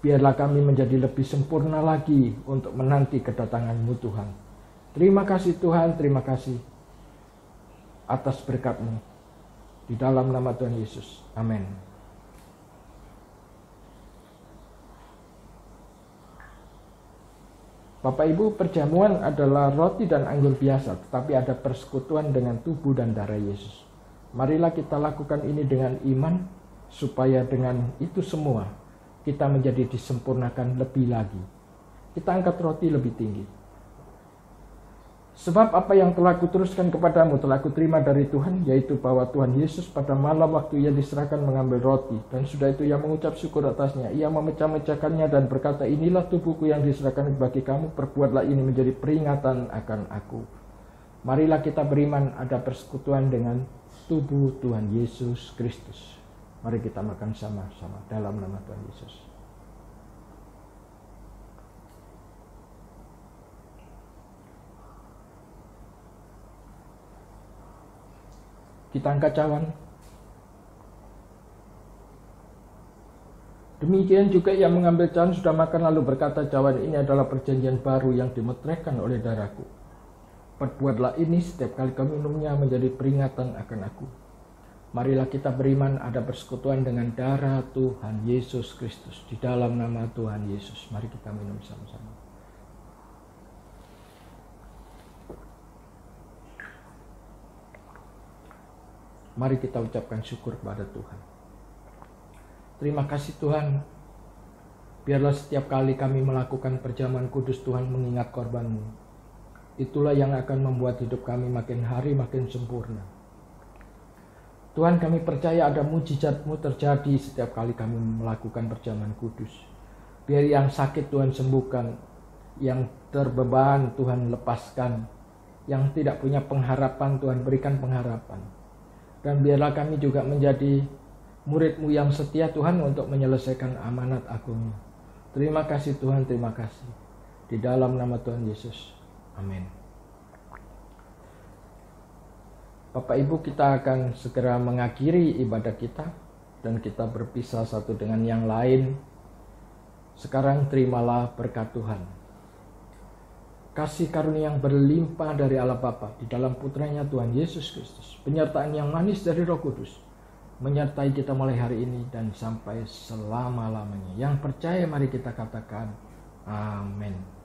biarlah kami menjadi lebih sempurna lagi untuk menanti kedatangan-Mu Tuhan. Terima kasih Tuhan, terima kasih atas berkat-Mu. Di dalam nama Tuhan Yesus. Amin. Bapak Ibu, perjamuan adalah roti dan anggur biasa, tetapi ada persekutuan dengan tubuh dan darah Yesus. Marilah kita lakukan ini dengan iman, supaya dengan itu semua kita menjadi disempurnakan lebih lagi. Kita angkat roti lebih tinggi. Sebab apa yang telah kuteruskan kepadamu telah kuterima dari Tuhan, yaitu bahwa Tuhan Yesus pada malam waktu Ia diserahkan mengambil roti, dan sudah itu Ia mengucap syukur atasnya. Ia memecah-mecahkannya dan berkata, inilah tubuhku yang diserahkan bagi kamu, perbuatlah ini menjadi peringatan akan aku. Marilah kita beriman ada persekutuan dengan tubuh Tuhan Yesus Kristus. Mari kita makan sama-sama dalam nama Tuhan Yesus. Kita angkat cawan. Demikian juga yang mengambil cawan sudah makan lalu berkata, cawan ini adalah perjanjian baru yang dimeteraikan oleh darahku. Perbuatlah ini setiap kali kamu minumnya menjadi peringatan akan aku. Marilah kita beriman ada persekutuan dengan darah Tuhan Yesus Kristus. Di dalam nama Tuhan Yesus. Mari kita minum sama-sama. Mari kita ucapkan syukur kepada Tuhan. Terima kasih Tuhan. Biarlah setiap kali kami melakukan perjamuan kudus, Tuhan mengingat korban-Mu. Itulah yang akan membuat hidup kami makin hari makin sempurna. Tuhan, kami percaya ada mujizat-Mu terjadi setiap kali kami melakukan perjamuan kudus. Biar yang sakit Tuhan sembuhkan, yang terbeban Tuhan lepaskan, yang tidak punya pengharapan Tuhan berikan pengharapan. Dan biarlah kami juga menjadi murid-Mu yang setia Tuhan untuk menyelesaikan amanat agung. Terima kasih Tuhan, terima kasih. Di dalam nama Tuhan Yesus. Amin. Bapak Ibu, kita akan segera mengakhiri ibadah kita dan kita berpisah satu dengan yang lain. Sekarang terimalah berkat Tuhan. Kasih karunia yang berlimpah dari Allah Bapa di dalam putranya Tuhan Yesus Kristus, penyertaan yang manis dari Roh Kudus, menyertai kita mulai hari ini dan sampai selama-lamanya. Yang percaya mari kita katakan amin.